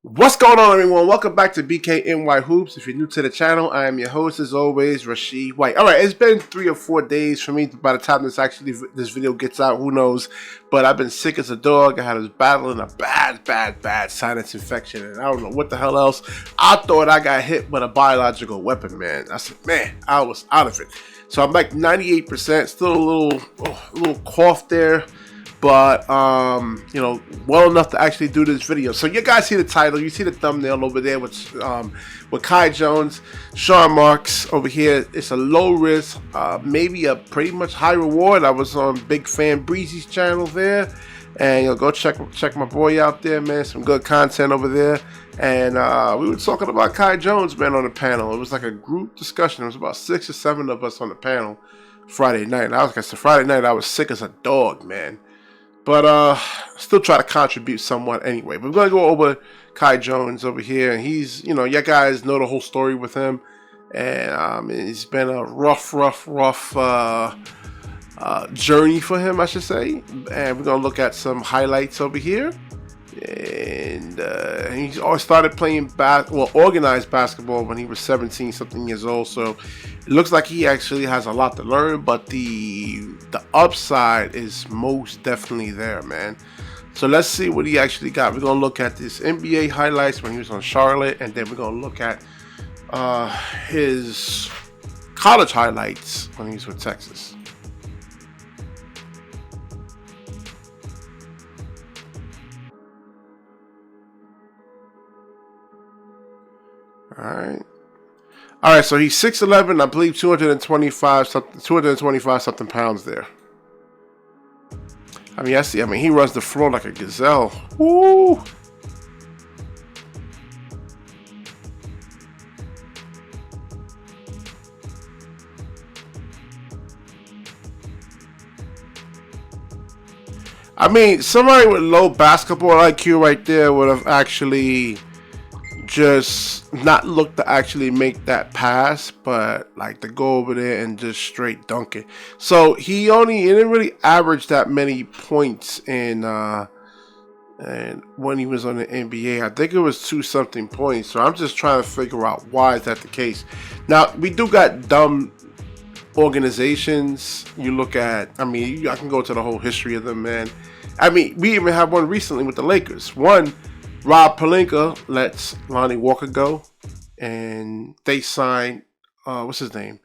What's going on, everyone? Welcome back to BKNY Hoops. If you're new to the channel, I am your host, as always, Rasheed White. All right, it's been 3 or 4 days for me by the time this video gets out. Who knows? But I've been sick as a dog. I was battling a bad sinus infection, and I don't know what the hell else. I thought I got hit with a biological weapon, man. I said, man, I was out of it. So I'm like 98%, still a little cough there. But, well enough to actually do this video. So you guys see the title. You see the thumbnail over there with Kai Jones, Sean Marks over here. It's a low risk, maybe a pretty much high reward. I was on Big Fan Breezy's channel there. And go check my boy out there, man. Some good content over there. And we were talking about Kai Jones, man, on the panel. It was like a group discussion. It was about 6 or 7 of us on the panel Friday night. Friday night I was sick as a dog, man. But still try to contribute somewhat anyway. But we're going to go over Kai Jones over here. And he's, you guys know the whole story with him. And it's been a rough journey for him, I should say. And we're going to look at some highlights over here. And he's always started playing organized basketball when he was 17 something years old. So it looks like he actually has a lot to learn, but the upside is most definitely there, man. So let's see what he actually got. We're gonna look at this NBA highlights when he was on Charlotte, and then we're gonna look at his college highlights when he was with Texas. All right, so he's 6'11", I believe 225 something pounds there. I mean, he runs the floor like a gazelle. Woo! I mean, somebody with low basketball IQ right there would have actually just not look to actually make that pass, but like to go over there and just straight dunk it. So he didn't really average that many points in and when he was on the NBA. I think it was 2 something points. So I'm just trying to figure out why is that the case. Now we do got dumb organizations. You look at, I can go to the whole history of them, man. I mean, we even have one recently with the Lakers. Rob Pelinka lets Lonnie Walker go, and they signed, what's his name?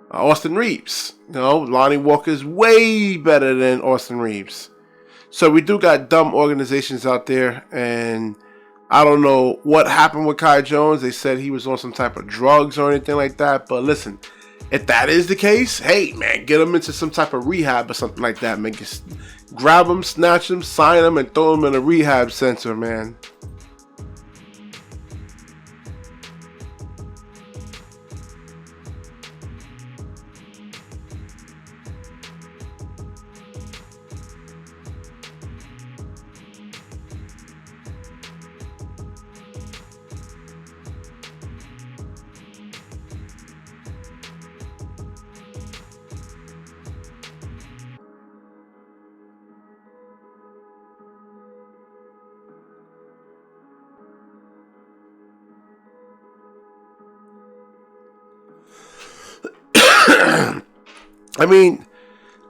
Austin Reeves. Lonnie Walker is way better than Austin Reeves. So we do got dumb organizations out there, and I don't know what happened with Kai Jones. They said he was on some type of drugs or anything like that. But listen, if that is the case, hey, man, get him into some type of rehab or something like that, man. Grab him, snatch him, sign him, and throw him in a rehab center, man. I mean,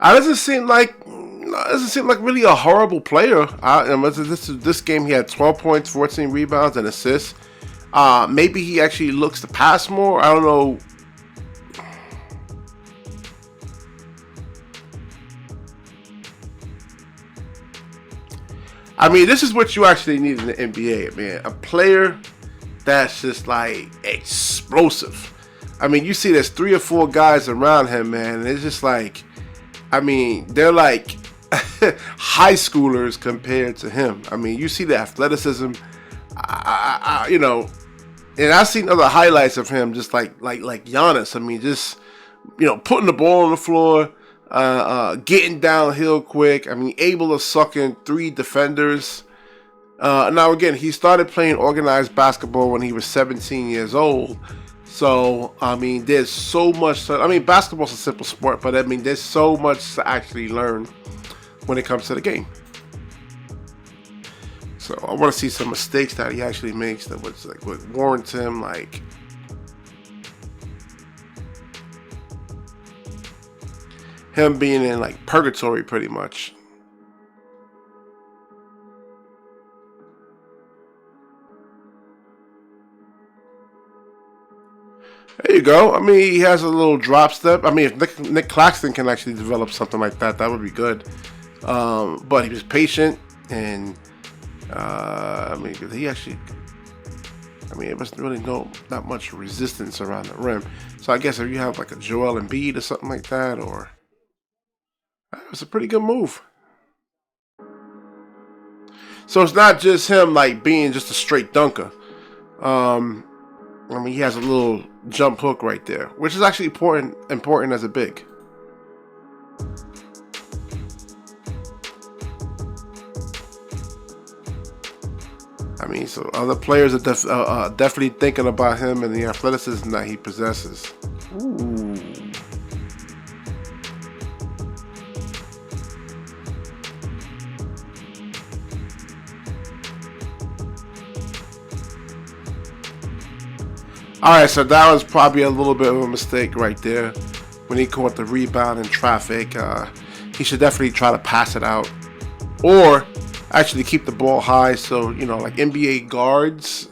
it doesn't seem like really a horrible player. This game he had 12 points, 14 rebounds, and assists. Maybe he actually looks to pass more. I don't know. I mean, this is what you actually need in the NBA, man. A player that's just like explosive. I mean, you see there's 3 or 4 guys around him, man, and it's just like, I mean, they're like high schoolers compared to him. I mean, you see the athleticism, and I've seen other highlights of him just like Giannis. I mean, just, putting the ball on the floor, getting downhill quick. I mean, able to suck in 3 defenders. Now, again, he started playing organized basketball when he was 17 years old. So, I mean, there's so much. Basketball's a simple sport, but I mean, there's so much to actually learn when it comes to the game. So I want to see some mistakes that he actually makes that would warrant him like him being in like purgatory pretty much. There you go. I mean, he has a little drop step. I mean, if Nick Claxton can actually develop something like that, that would be good. But he was patient, and I mean, he actually, I mean, it was really not much resistance around the rim. So I guess if you have like a Joel Embiid or something like that, or that was a pretty good move. So it's not just him like being just a straight dunker. I mean, he has a little jump hook right there, which is actually important as a big. I mean, so other players are definitely thinking about him and the athleticism that he possesses. Ooh. Alright, so that was probably a little bit of a mistake right there. When he caught the rebound in traffic, he should definitely try to pass it out. Or actually keep the ball high. So, you know, like NBA guards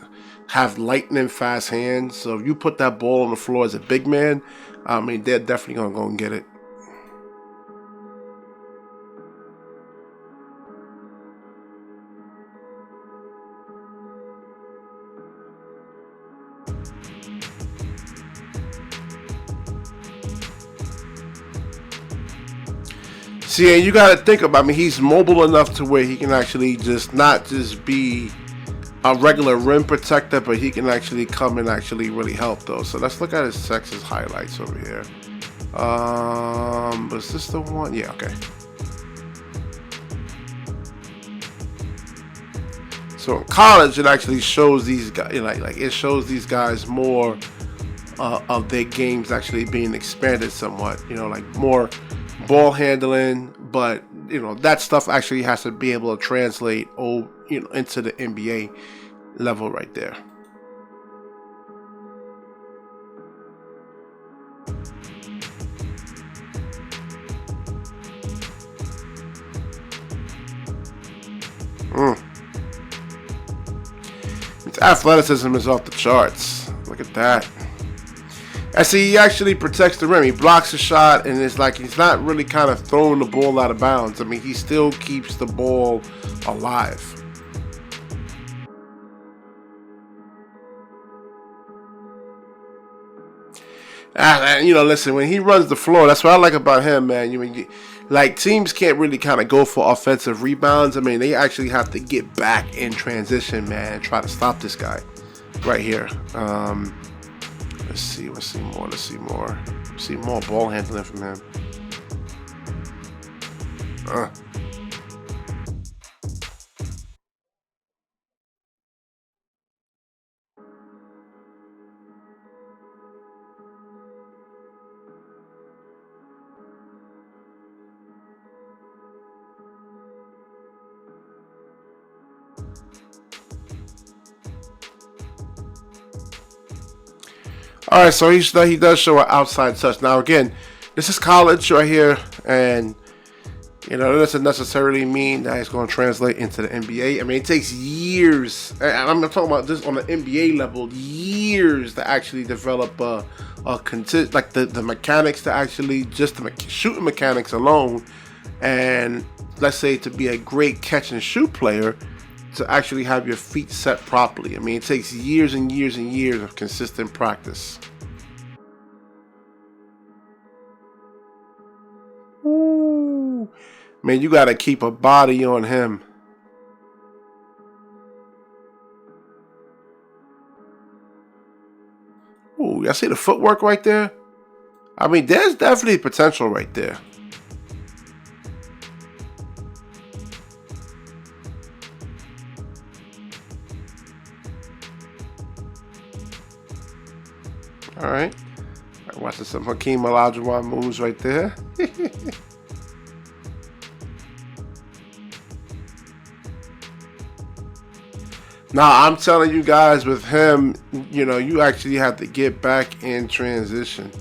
have lightning fast hands. So if you put that ball on the floor as a big man, I mean, they're definitely going to go and get it. See, and you got to think about, I mean, he's mobile enough to where he can actually just not just be a regular rim protector, but he can actually come and actually really help though. So let's look at his Texas highlights over here. Was this the one? Yeah, okay. So in college, it actually shows these guys, you know, like it shows these guys more of their games actually being expanded somewhat. You know, like more ball handling, but you know that stuff actually has to be able to translate, into the NBA level right there. His athleticism is off the charts. Look at that. I see he actually protects the rim. He blocks the shot, and it's like he's not really kind of throwing the ball out of bounds. I mean, he still keeps the ball alive. And, you know, listen, when he runs the floor, that's what I like about him, man. Like, teams can't really kind of go for offensive rebounds. I mean, they actually have to get back in transition, man, and try to stop this guy right here. Let's see more ball handling from him. All right, so he does show an outside touch. Now, again, this is college right here, and you know, that doesn't necessarily mean that it's going to translate into the NBA. I mean, it takes years. I'm talking about this on the NBA level, years to actually develop like the mechanics to actually just the shooting mechanics alone, and let's say to be a great catch and shoot player, to actually have your feet set properly. I mean, it takes years and years and years of consistent practice. Ooh. Man, you got to keep a body on him. Ooh, y'all see the footwork right there? I mean, there's definitely potential right there. All right. Watching some Hakeem Olajuwon moves right there. Nah, I'm telling you guys, with him, you know, you actually have to get back in transition.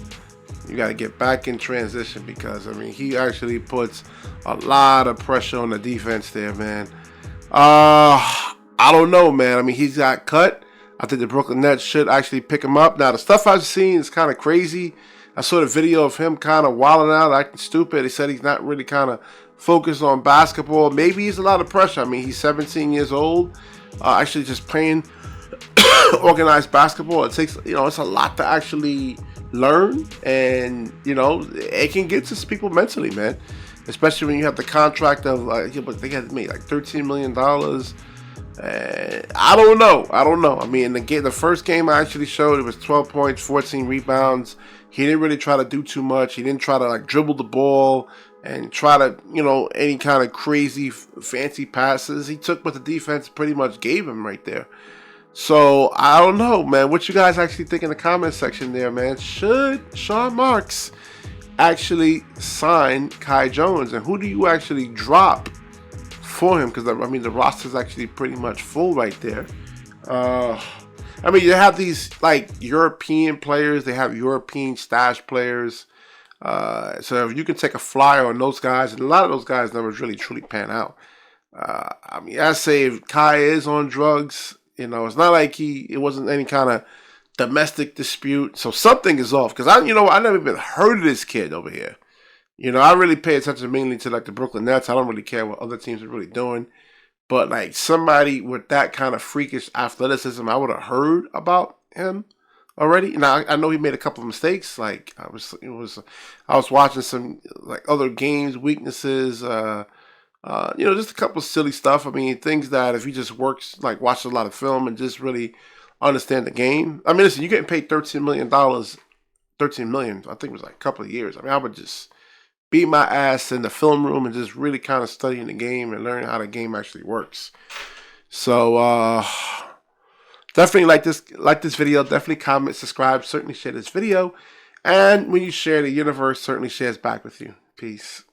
You got to get back in transition because, I mean, he actually puts a lot of pressure on the defense there, man. I don't know, man. I mean, he's got cut. I think the Brooklyn Nets should actually pick him up. Now, the stuff I've seen is kind of crazy. I saw the video of him kind of wilding out, acting stupid. He said he's not really kind of focused on basketball. Maybe he's a lot of pressure. I mean, he's 17 years old. Actually, just playing organized basketball. It takes, you know, it's a lot to actually learn, and you know, it can get to people mentally, man. Especially when you have the contract of they got made like $13 million. I don't know. I mean, the first game I actually showed, it was 12 points, 14 rebounds. He didn't really try to do too much. He didn't try to like dribble the ball and try to, you know, any kind of crazy fancy passes. He took what the defense pretty much gave him right there. So I don't know, man. What you guys actually think in the comment section there, man? Should Sean Marks actually sign Kai Jones, and who do you actually drop for him? Because I mean, the roster's actually pretty much full right there. I mean, you have these like European players. They have European stash players. So if you can take a flyer on those guys, and a lot of those guys never really truly pan out. I mean, I say if Kai is on drugs, you know, it's not like it wasn't any kind of domestic dispute. So something is off. Because I never even heard of this kid over here. You know, I really pay attention mainly to like the Brooklyn Nets. I don't really care what other teams are really doing. But like somebody with that kind of freakish athleticism, I would have heard about him already. Now I know he made a couple of mistakes. Like I was watching some like other games, weaknesses. You know, just a couple of silly stuff. I mean, things that if he just works, like watches a lot of film and just really understand the game. I mean, listen, you're getting paid $13 million. $13 million, I think it was like a couple of years. I mean, I would just beat my ass in the film room and just really kind of studying the game and learning how the game actually works. So definitely like this video. Definitely comment, subscribe, certainly share this video. And when you share, the universe certainly shares back with you. Peace.